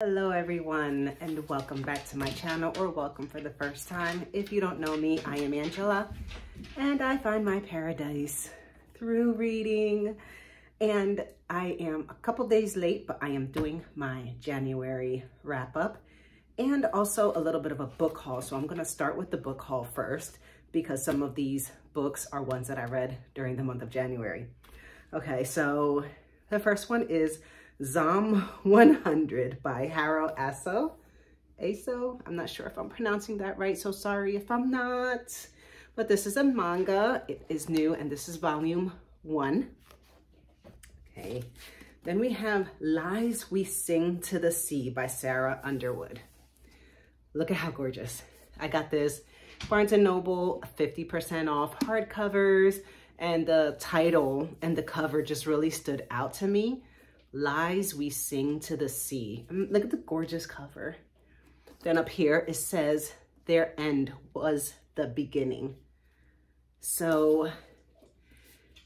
Hello everyone, and welcome back to my channel, or welcome for the first time. If you don't know me, I am Angela, and I find my paradise through reading. And I am a couple days late, but I am doing my January wrap up and also a little bit of a book haul. So I'm going to start with the book haul first because some of these books are ones that I read during the month of January. Okay, so the first one is Zom 100 by Haro Aso. I'm not sure if I'm pronouncing that right, so sorry if I'm not. But this is a manga. It is new, and this is volume 1. Okay. Then we have Lies We Sing to the Sea by Sarah Underwood. Look at how gorgeous. I got this Barnes & Noble 50% off hardcovers, and the title and the cover just really stood out to me. Lies We Sing to the Sea. Look at the gorgeous cover. Then up here it says, their end was the beginning. So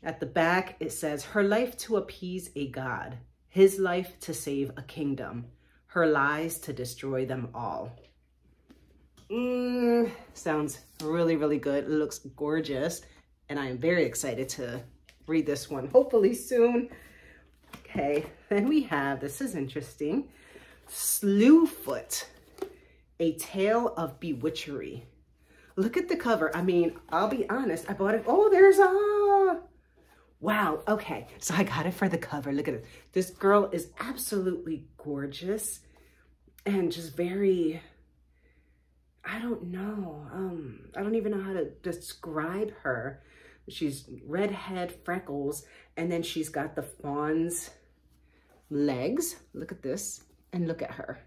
at the back it says, her life to appease a god, his life to save a kingdom, her lies to destroy them all. Sounds really, really good. It looks gorgeous, and I am very excited to read this one, hopefully soon. Okay, then we have, this is interesting, Slewfoot, A Tale of Bewitchery. Look at the cover. I mean, I'll be honest, I bought it. Oh, there's a, wow, okay. So I got it for the cover. Look at it. This girl is absolutely gorgeous and just very, I don't know. I don't even know how to describe her. She's redhead, freckles, and then she's got the fawn's legs. Look at this, and look at her.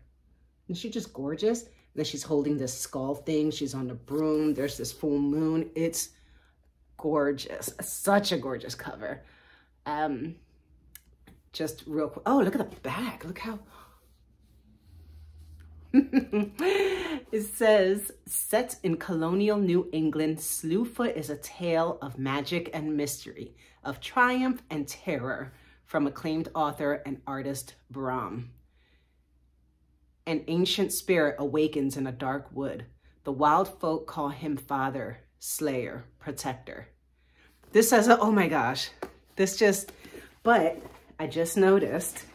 Isn't she just gorgeous? And then she's holding this skull thing. She's on the broom. There's this full moon. It's gorgeous. Such a gorgeous cover. Just real quick. Oh, look at the back. Look how it says, set in colonial New England, Slewfoot is a tale of magic and mystery, of triumph and terror, from acclaimed author and artist Brahm. An ancient spirit awakens in a dark wood. The wild folk call him father, slayer, protector. This says, oh my gosh, this just, but I just noticed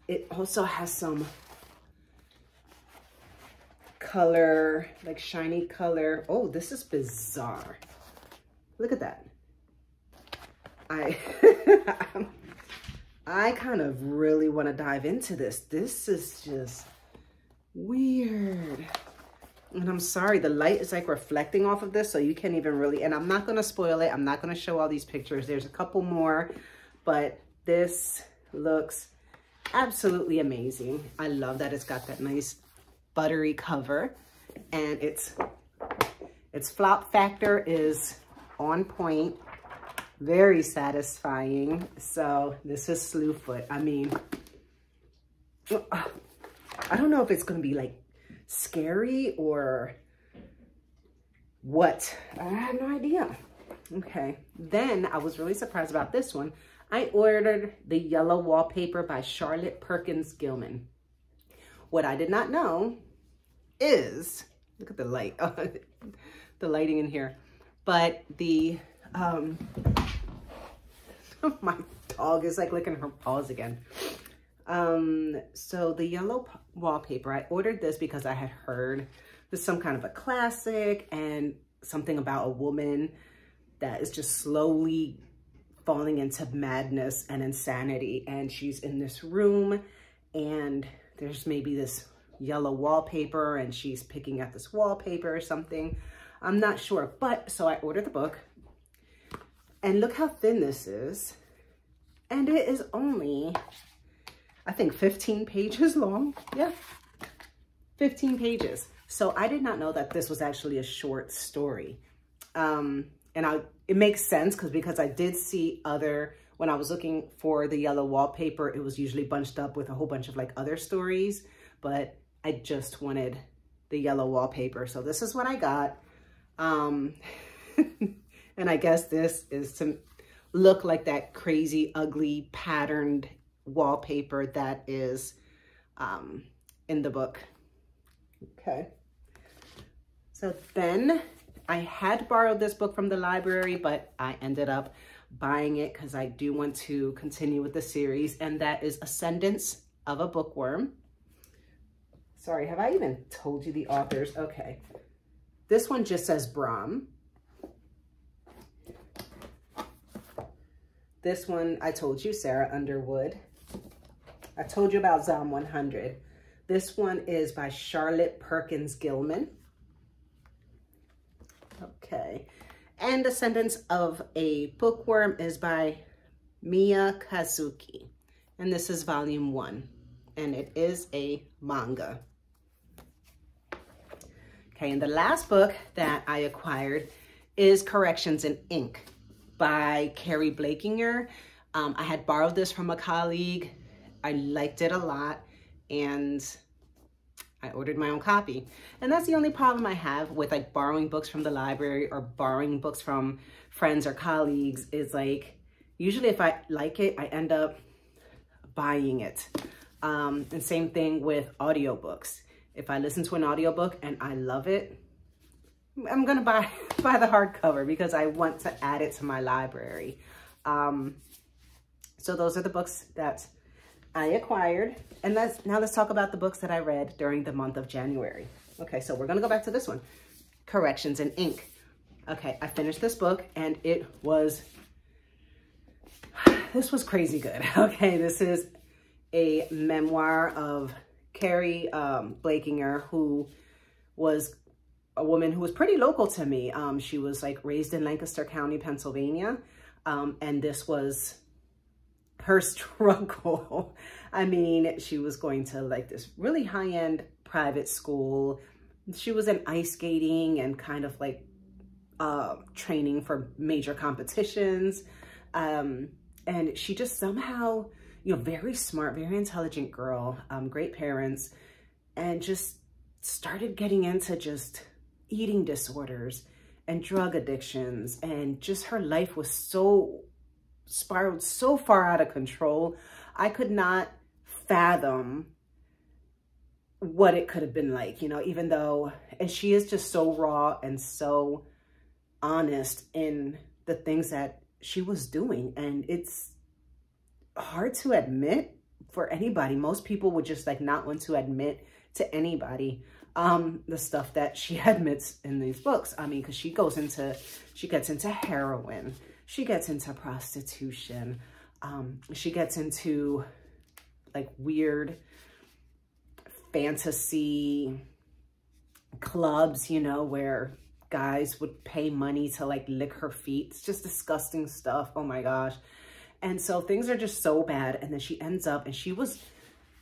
it also has some color, like shiny color. Oh, this is bizarre. Look at that. I kind of really want to dive into this. This is just weird. And I'm sorry, the light is like reflecting off of this, so you can't even really, and I'm not going to spoil it. I'm not going to show all these pictures. There's a couple more, but this looks absolutely amazing. I love that it's got that nice buttery cover, and its flop factor is on point. Very satisfying. So this is Slewfoot. I mean, I don't know if it's going to be like scary or what. I have no idea. Okay. Then I was really surprised about this one. I ordered The Yellow Wallpaper by Charlotte Perkins Gilman. What I did not know is, look at the light, the lighting in here, but the, my dog is like licking her paws again. So The Yellow Wallpaper, I ordered this because I had heard this is some kind of a classic and something about a woman that is just slowly falling into madness and insanity. And she's in this room, and there's maybe this yellow wallpaper, and she's picking at this wallpaper or something. I'm not sure, but so I ordered the book, and look how thin this is. And it is only, I think, 15 pages long. Yeah, 15 pages. So I did not know that this was actually a short story. It makes sense because I did see other, when I was looking for The Yellow Wallpaper, it was usually bunched up with a whole bunch of like other stories, but I just wanted The Yellow Wallpaper. So this is what I got. And I guess this is to look like that crazy, ugly, patterned wallpaper that is in the book. Okay. So then I had borrowed this book from the library, but I ended up buying it because I do want to continue with the series, and that is Ascendance of a Bookworm. Sorry, have I even told you the authors? Okay. This one just says Brahm. This one, I told you, Sarah Underwood. I told you about Zom 100. This one is by Charlotte Perkins Gilman. Okay. And Descendants of a Bookworm is by Miya Kazuki. And this is volume 1. And it is a manga. Okay, and the last book that I acquired is Corrections in Ink by Carrie Blakinger. I had borrowed this from a colleague. I liked it a lot, and I ordered my own copy. And that's the only problem I have with like borrowing books from the library or borrowing books from friends or colleagues is like, usually if I like it, I end up buying it. And same thing with audiobooks. If I listen to an audiobook and I love it, I'm gonna buy the hardcover because I want to add it to my library. So those are the books that I acquired. And now let's talk about the books that I read during the month of January. Okay, so we're gonna go back to this one, Corrections in Ink. Okay, I finished this book and this was crazy good. Okay, this is a memoir of Carrie Blakinger, who was a woman who was pretty local to me. She was like raised in Lancaster County, Pennsylvania. And this was her struggle. I mean, she was going to like this really high-end private school. She was in ice skating and kind of like training for major competitions. And she just somehow, you know, very smart, very intelligent girl, great parents, and just started getting into just eating disorders and drug addictions. And just her life was so spiraled so far out of control. I could not fathom what it could have been like, you know, even though, and she is just so raw and so honest in the things that she was doing. And it's hard to admit for anybody. Most people would just like not want to admit to anybody the stuff that she admits in these books. I mean, because she gets into heroin, she gets into prostitution, she gets into like weird fantasy clubs, you know, where guys would pay money to like lick her feet. It's just disgusting stuff. Oh my gosh. And so things are just so bad. And then she ends up, and she was,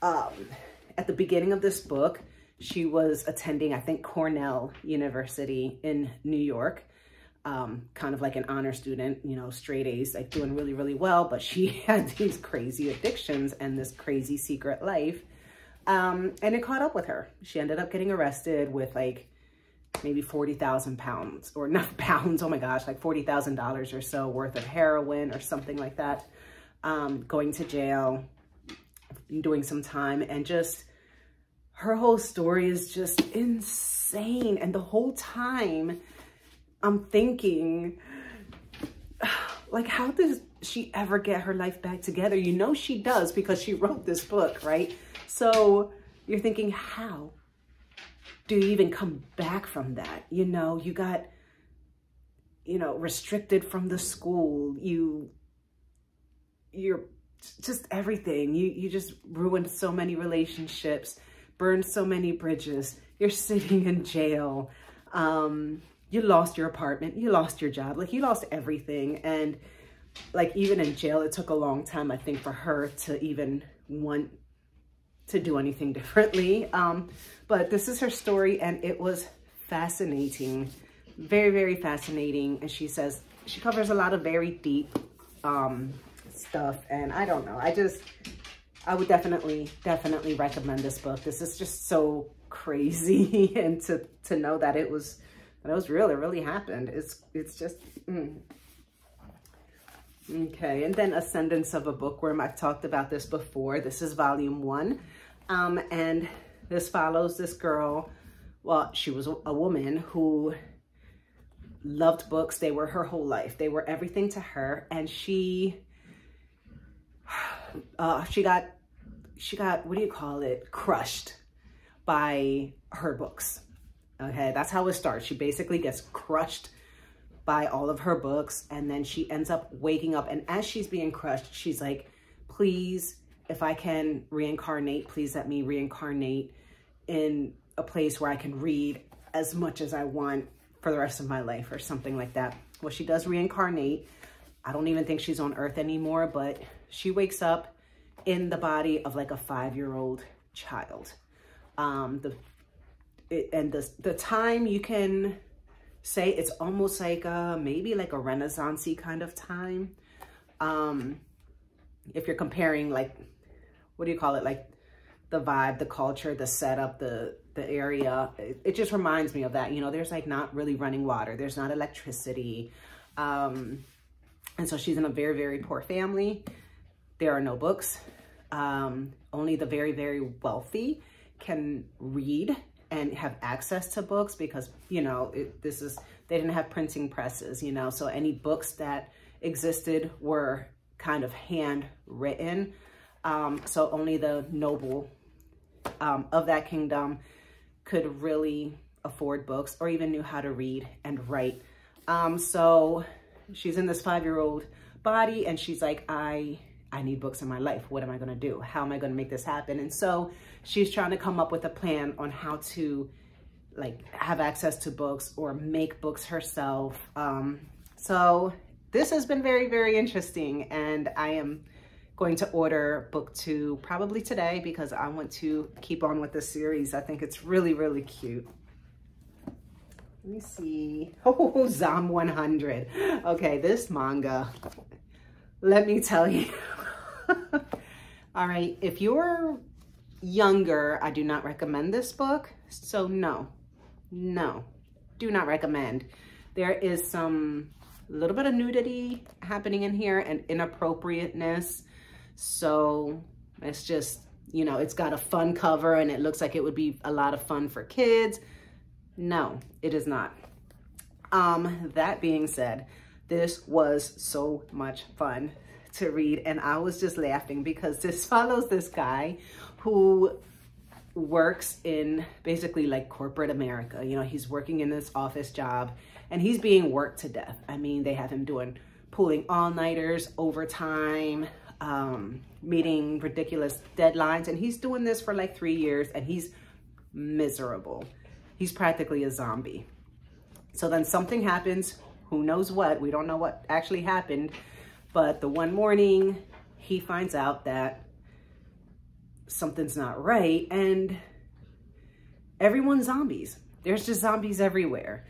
at the beginning of this book, she was attending, I think, Cornell University in New York, kind of like an honor student, you know, straight A's, like doing really, really well. But she had these crazy addictions and this crazy secret life. And it caught up with her. She ended up getting arrested with like maybe 40,000 pounds, or not pounds, oh my gosh, like $40,000 or so worth of heroin or something like that. Going to jail, doing some time, and just her whole story is just insane. And the whole time I'm thinking, like, how does she ever get her life back together? You know she does, because she wrote this book, right? So you're thinking, how do you even come back from that? You know, you got, you know, restricted from the school. You're just everything. You just ruined so many relationships, burned so many bridges. You're sitting in jail. You lost your apartment. You lost your job. Like, you lost everything. And like, even in jail, it took a long time, I think, for her to even want to do anything differently. But this is her story, and it was fascinating. Very, very fascinating. And she says, she covers a lot of very deep stuff. And I don't know, I would definitely recommend this book. This is just so crazy. And to know that it was really happened. It's just, Okay, and then Ascendance of a Bookworm. I've talked about this before. This is volume 1. And this follows this girl. Well, she was a woman who loved books. They were her whole life. They were everything to her. And she got, what do you call it? Crushed by her books. Okay, that's how it starts. She basically gets crushed by all of her books, and then she ends up waking up, and as she's being crushed, she's like, please, if I can reincarnate, please let me reincarnate in a place where I can read as much as I want for the rest of my life, or something like that. Well, she does reincarnate. I don't even think she's on Earth anymore, but she wakes up in the body of like a 5-year-old child. The time, you can say it's almost like maybe like a Renaissance-y kind of time. If you're comparing, like, what do you call it? Like the vibe, the culture, the setup, the area, it just reminds me of that. You know, there's like not really running water. There's not electricity. And so she's in a very, very poor family. There are no books. Only the very, very wealthy can read and have access to books, because, you know, they didn't have printing presses, you know, so any books that existed were kind of handwritten. So only the noble of that kingdom could really afford books, or even knew how to read and write. So she's in this 5-year-old body, and she's like, I need books in my life. What am I going to do? How am I going to make this happen? And so she's trying to come up with a plan on how to like have access to books or make books herself. So this has been very, very interesting, and I am going to order book 2 probably today, because I want to keep on with this series. I think it's really, really cute. Let me see. Oh, Zom 100. Okay, this manga, let me tell you. All right, if you're younger, I do not recommend this book. So no, do not recommend. There is some little bit of nudity happening in here and inappropriateness. So it's just, you know, it's got a fun cover and it looks like it would be a lot of fun for kids. No, it is not. That being said, this was so much fun to read, and I was just laughing because this follows this guy who works in basically like corporate America. You know, he's working in this office job and he's being worked to death. I mean, they have him pulling all-nighters, overtime, meeting ridiculous deadlines, and he's doing this for like 3 years, and he's miserable. He's practically a zombie. So then something happens, who knows what, we don't know what actually happened, but the one morning he finds out that something's not right, and everyone's zombies. There's just zombies everywhere.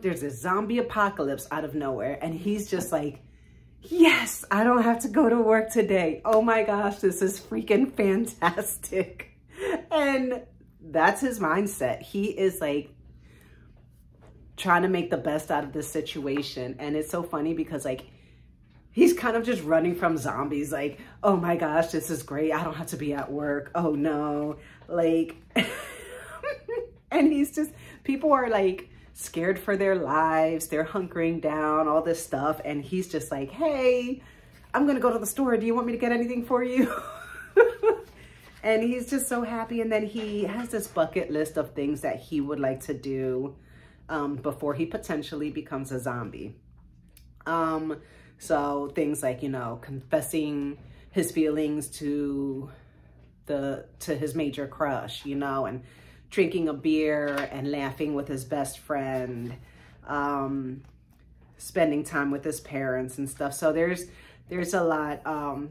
There's a zombie apocalypse out of nowhere, and he's just like, yes, I don't have to go to work today. Oh my gosh, this is freaking fantastic. And that's his mindset. He is like trying to make the best out of this situation. And it's so funny because like, he's kind of just running from zombies. Like, oh my gosh, this is great. I don't have to be at work. Oh no. Like, and he's just, people are like scared for their lives. They're hunkering down, all this stuff. And he's just like, hey, I'm going to go to the store. Do you want me to get anything for you? And he's just so happy. And then he has this bucket list of things that he would like to do before he potentially becomes a zombie. So things like, you know, confessing his feelings to his major crush, you know, and drinking a beer and laughing with his best friend, spending time with his parents and stuff. So there's a lot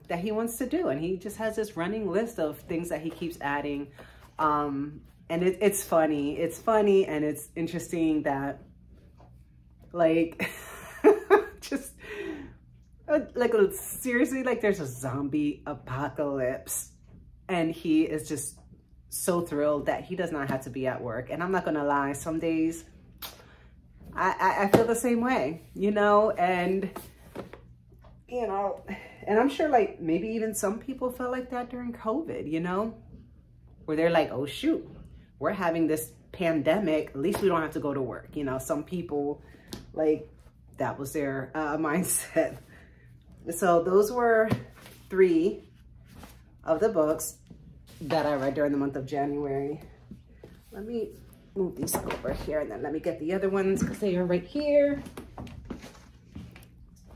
that he wants to do, and he just has this running list of things that he keeps adding. And it's funny. It's funny, and it's interesting that, like, just like seriously, like there's a zombie apocalypse, and he is just so thrilled that he does not have to be at work. And I'm not gonna lie, some days I feel the same way, you know, and you know, and I'm sure like maybe even some people felt like that during COVID, you know, where they're like, oh shoot, we're having this pandemic, at least we don't have to go to work. You know, some people, like, that was their mindset. So those were 3 of the books that I read during the month of January. Let me move these over here, and then let me get the other ones because they are right here.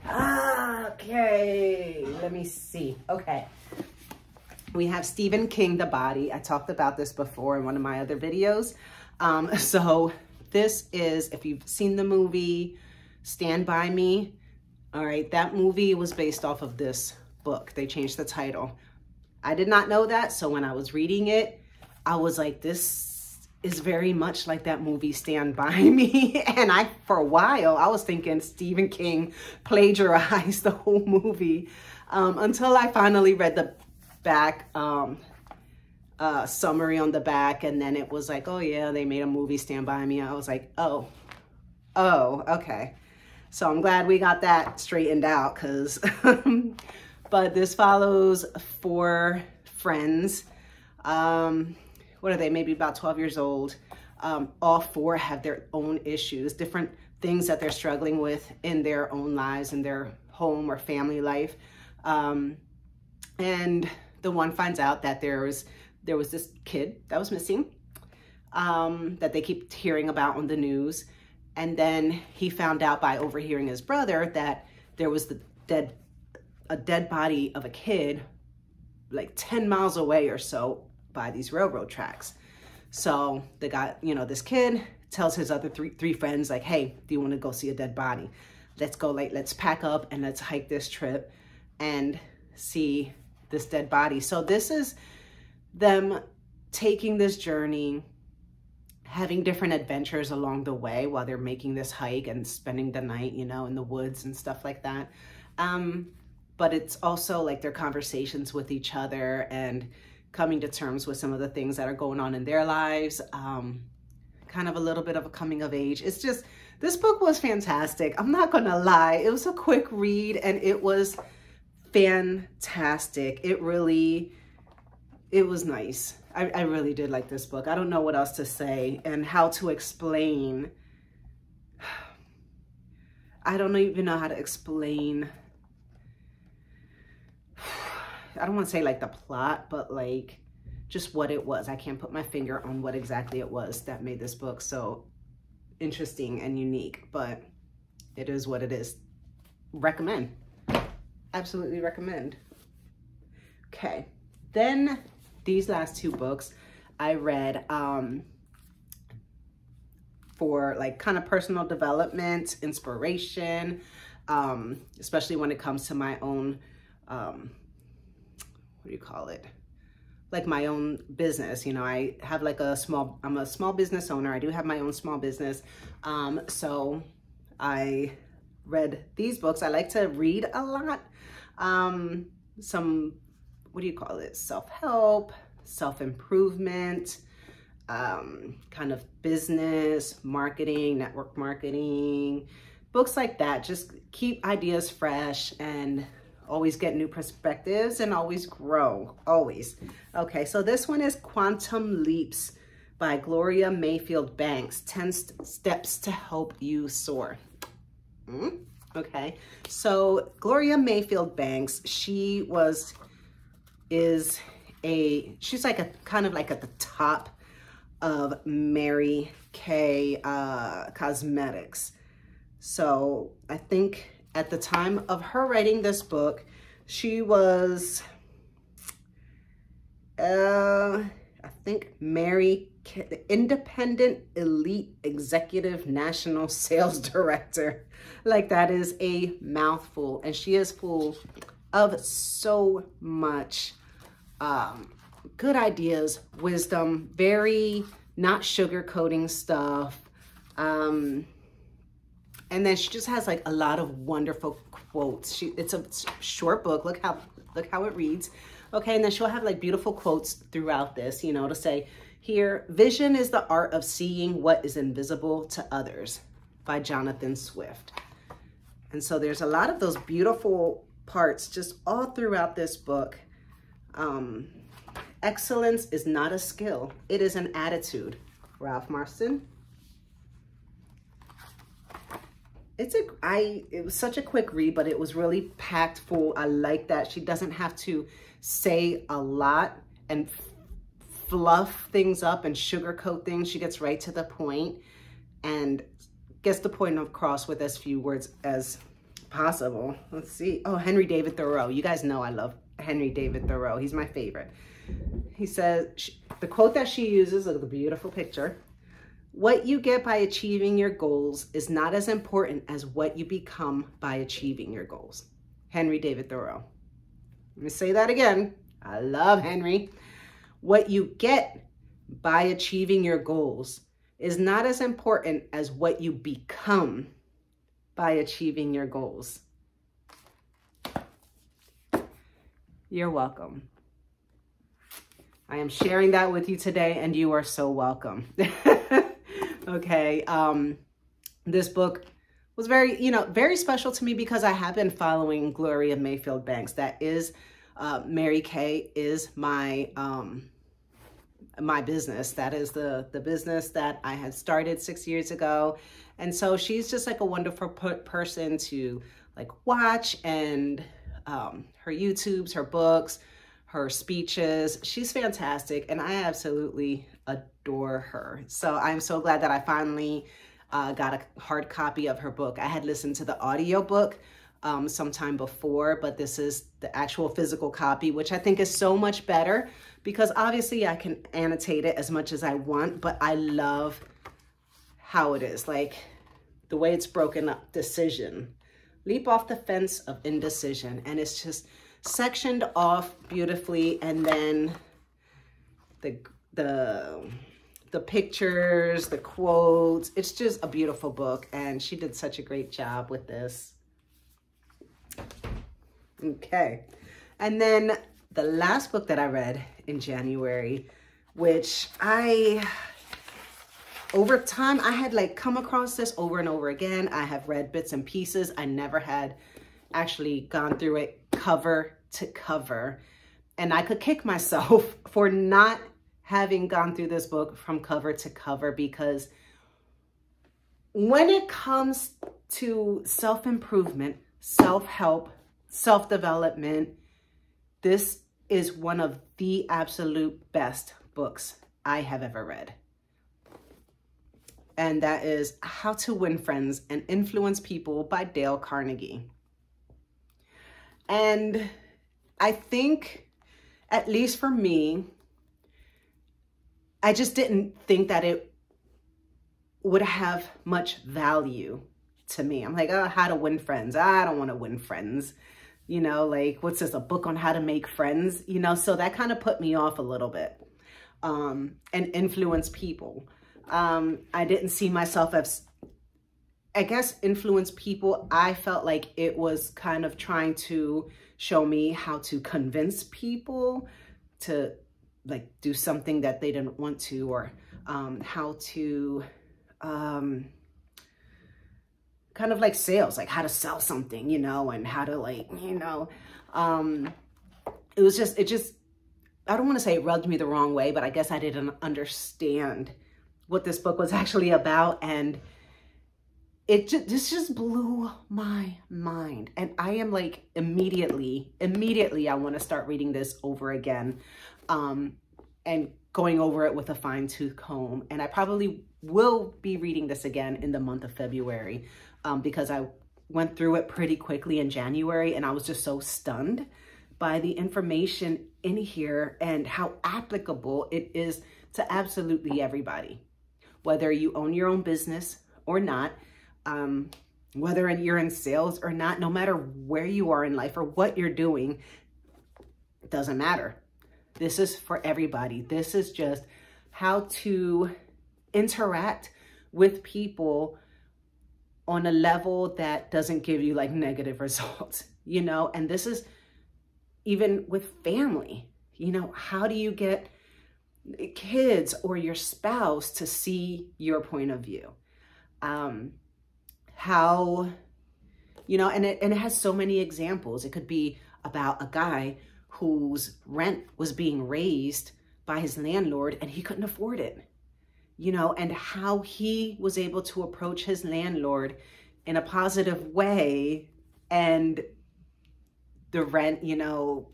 Okay, let me see. Okay, we have Stephen King, The Body. I talked about this before in one of my other videos. So this is, if you've seen the movie Stand By Me, all right, that movie was based off of this book. They changed the title. I did not know that, so when I was reading it, I was like, this is very much like that movie Stand By Me. And for a while, I was thinking Stephen King plagiarized the whole movie, until I finally read the back summary on the back, and then it was like, oh yeah, they made a movie Stand By Me. I was like, oh, okay. So I'm glad we got that straightened out, because but this follows 4 friends. What are they? Maybe about 12 years old. All 4 have their own issues, different things that they're struggling with in their own lives, in their home or family life. And the one finds out that there was this kid that was missing, that they keep hearing about on the news. And then he found out by overhearing his brother that there was a dead body of a kid like 10 miles away or so by these railroad tracks. So the guy, you know, this kid tells his other three friends, like, hey, do you want to go see a dead body? Let's go, like, let's pack up and let's hike this trip and see this dead body. So this is them taking this journey, having different adventures along the way while they're making this hike and spending the night, you know, in the woods and stuff like that. But it's also like their conversations with each other and coming to terms with some of the things that are going on in their lives. Kind of a little bit of a coming of age. It's just, this book was fantastic. I'm not gonna lie. It was a quick read and it was fantastic. It was nice. I really did like this book. I don't know what else to say and how to explain. I don't even know how to explain. I don't want to say like the plot, but like just what it was. I can't put my finger on what exactly it was that made this book so interesting and unique, but it is what it is. Recommend. Absolutely recommend. Okay. Then these last 2 books I read for like kind of personal development, inspiration, especially when it comes to my own, what do you call it? Like my own business. You know, I have like I'm a small business owner. I do have my own small business. So I read these books. I like to read a lot. Some, what do you call it? Self-help, self-improvement, kind of business, marketing, network marketing, books like that. Just keep ideas fresh and always get new perspectives and always grow, always. Okay, so this one is Quantum Leaps by Gloria Mayfield Banks, 10 Steps to Help You Soar. Okay, so Gloria Mayfield Banks, she's like a kind of like at the top of Mary Kay Cosmetics. So I think at the time of her writing this book, she was, I think Mary Kay, the Independent Elite Executive National Sales Director. Like, that is a mouthful, and she is full of so much good ideas, wisdom, very not sugarcoating stuff. And then she just has like a lot of wonderful quotes. It's a short book. Look how it reads. Okay, and then she'll have like beautiful quotes throughout this, you know, to say here, vision is the art of seeing what is invisible to others, by Jonathan Swift. And so there's a lot of those beautiful parts just all throughout this book. Excellence is not a skill. It is an attitude. Ralph Marston. It was such a quick read, but it was really packed full. I like that she doesn't have to say a lot and fluff things up and sugarcoat things. She gets right to the point and gets the point across with as few words as possible. Let's see. Oh, Henry David Thoreau. You guys know I love Henry David Thoreau. He's my favorite. He says, the quote that she uses, look at the beautiful picture. What you get by achieving your goals is not as important as what you become by achieving your goals. Henry David Thoreau. Let me say that again. I love Henry. What you get by achieving your goals is not as important as what you become by achieving your goals. You're welcome. I am sharing that with you today, and you are so welcome. Okay, this book was very special to me because I have been following Gloria Mayfield Banks. That is, Mary Kay is my my business. That is the business that I had started 6 years ago. And so she's just like a wonderful person to like watch, and her YouTubes, her books, her speeches. She's fantastic, and I absolutely adore her. So I'm so glad that I finally got a hard copy of her book. I had listened to the audiobook sometime before, but this is the actual physical copy, which I think is so much better because obviously I can annotate it as much as I want, but I love how it is, like the way it's broken up. Decision. Leap off the fence of indecision. And it's just sectioned off beautifully, and then the pictures, the quotes. It's just a beautiful book, and she did such a great job with this. Okay, and then the last book that I read in January, which over time I had like come across this over and over again. I have read bits and pieces. I never had actually gone through it cover to cover, and I could kick myself for not having gone through this book from cover to cover, because when it comes to self-improvement, self-help, self-development, this is one of the absolute best books I have ever read. And that is How to Win Friends and Influence People by Dale Carnegie. And I think, at least for me, I just didn't think that it would have much value to me. I'm like, oh, how to win friends. I don't want to win friends. You know, like, what's this, a book on how to make friends? You know, so that kind of put me off a little bit. And influence people. I didn't see myself as, I guess, influence people. I felt like it was kind of trying to show me how to convince people to like do something that they didn't want to, or how to kind of like sales, like how to sell something, you know, and how to like, you know, it just, I don't want to say it rubbed me the wrong way, but I guess I didn't understand what this book was actually about. And this just blew my mind. And I am like, immediately, I want to start reading this over again, and going over it with a fine-tooth comb. And I probably will be reading this again in the month of February, because I went through it pretty quickly in January, and I was just so stunned by the information in here and how applicable it is to absolutely everybody, whether you own your own business or not, whether you're in sales or not, no matter where you are in life or what you're doing, it doesn't matter. This is for everybody. This is just how to interact with people on a level that doesn't give you like negative results, you know? And this is even with family, you know, how do you get kids or your spouse to see your point of view? How, you know, and it has so many examples. It could be about a guy whose rent was being raised by his landlord and he couldn't afford it, you know, and how he was able to approach his landlord in a positive way, and the rent, you know,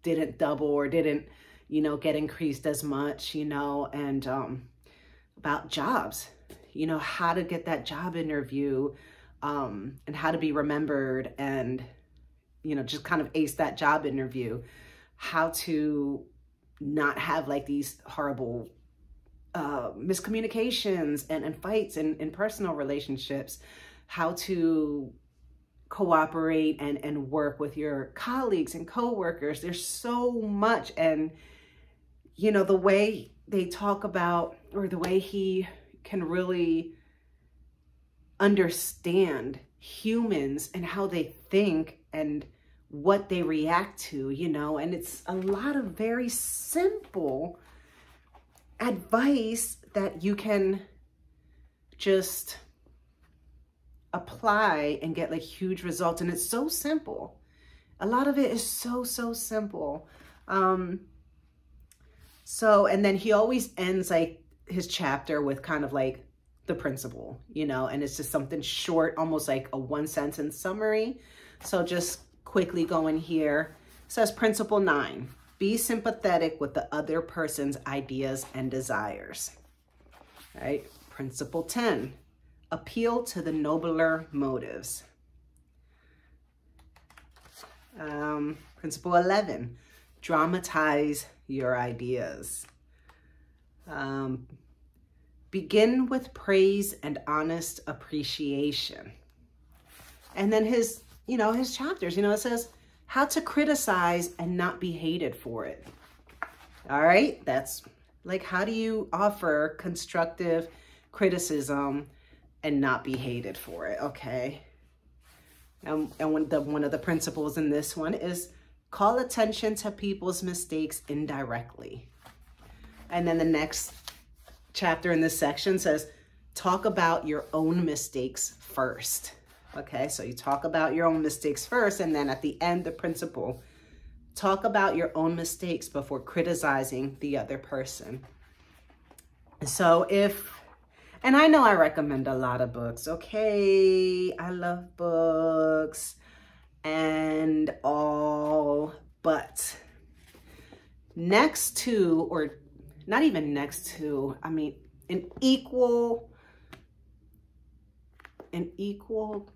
didn't double or didn't, you know, get increased as much, you know, and about jobs, you know, how to get that job interview, and how to be remembered, and, you know, just kind of ace that job interview, how to not have like these horrible miscommunications and fights in personal relationships, how to cooperate and work with your colleagues and coworkers. There's so much. And, you know, the way they talk about, or the way he can really understand humans and how they think and what they react to, you know, and it's a lot of very simple advice that you can just apply and get like huge results. And it's so simple. A lot of it is so simple. So, and then he always ends like his chapter with kind of like the principle, you know, and it's just something short, almost like a 1-sentence summary. So just quickly going here, it says principle 9, be sympathetic with the other person's ideas and desires. All right. Principle 10, appeal to the nobler motives. Principle 11, dramatize your ideas. Begin with praise and honest appreciation. And then his, you know, his chapters, you know, it says how to criticize and not be hated for it. All right. That's like, how do you offer constructive criticism and not be hated for it? Okay. And one of the principles in this one is call attention to people's mistakes indirectly. And then the next chapter in this section says, talk about your own mistakes first. Okay, so you talk about your own mistakes first, and then at the end, the principle, talk about your own mistakes before criticizing the other person. So and I know I recommend a lot of books, okay? I love books and all, but next to, or not even next to, I mean, an equal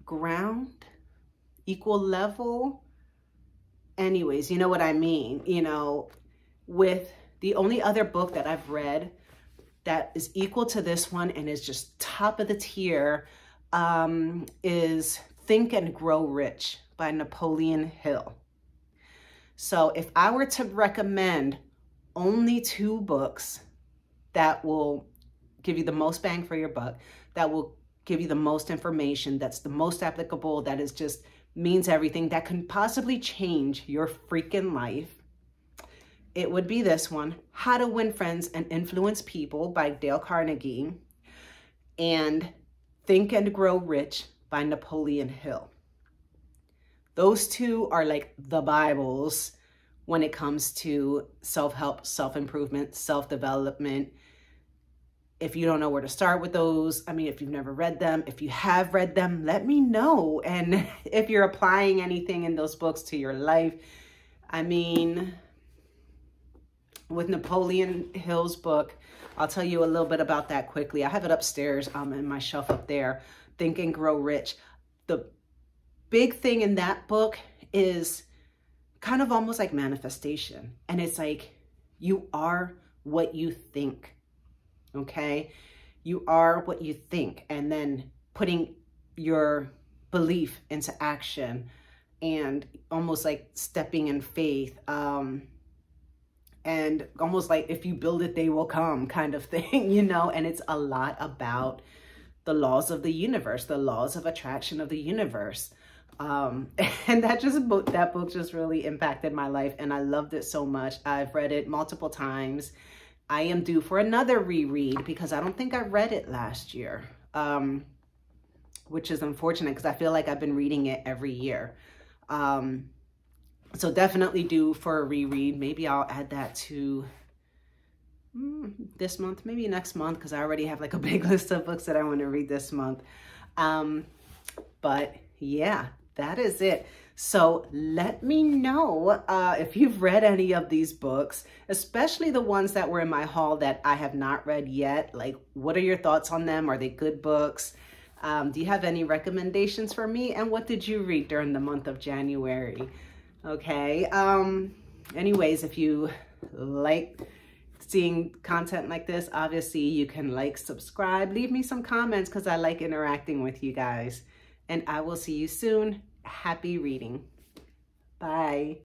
ground, equal level. Anyways, you know what I mean? You know, with the only other book that I've read that is equal to this one and is just top of the tier is Think and Grow Rich by Napoleon Hill. So if I were to recommend only 2 books that will give you the most bang for your buck, that will give you the most information, that's the most applicable, that is just means everything, that can possibly change your freaking life, it would be this one, How to Win Friends and Influence People by Dale Carnegie, and Think and Grow Rich by Napoleon Hill. Those 2 are like the Bibles when it comes to self-help, self-improvement, self-development. If you don't know where to start with those, I mean, if you've never read them, if you have read them, let me know. And if you're applying anything in those books to your life, I mean, with Napoleon Hill's book, I'll tell you a little bit about that quickly. I have it upstairs in my shelf up there, Think and Grow Rich. The big thing in that book is kind of almost like manifestation. And it's like, you are what you think, okay? You are what you think. And then putting your belief into action and almost like stepping in faith. And almost like if you build it, they will come kind of thing, you know? And it's a lot about the laws of the universe, the laws of attraction of the universe. And that book just really impacted my life, and I loved it so much. I've read it multiple times. I am due for another reread because I don't think I read it last year, which is unfortunate because I feel like I've been reading it every year. So definitely due for a reread. Maybe I'll add that to this month, maybe next month, because I already have like a big list of books that I want to read this month. But yeah, that is it. So let me know if you've read any of these books, especially the ones that were in my haul that I have not read yet. Like, what are your thoughts on them? Are they good books? Do you have any recommendations for me? And what did you read during the month of January? Okay. Anyways, if you like seeing content like this, obviously you can like, subscribe, leave me some comments because I like interacting with you guys. And I will see you soon. Happy reading. Bye.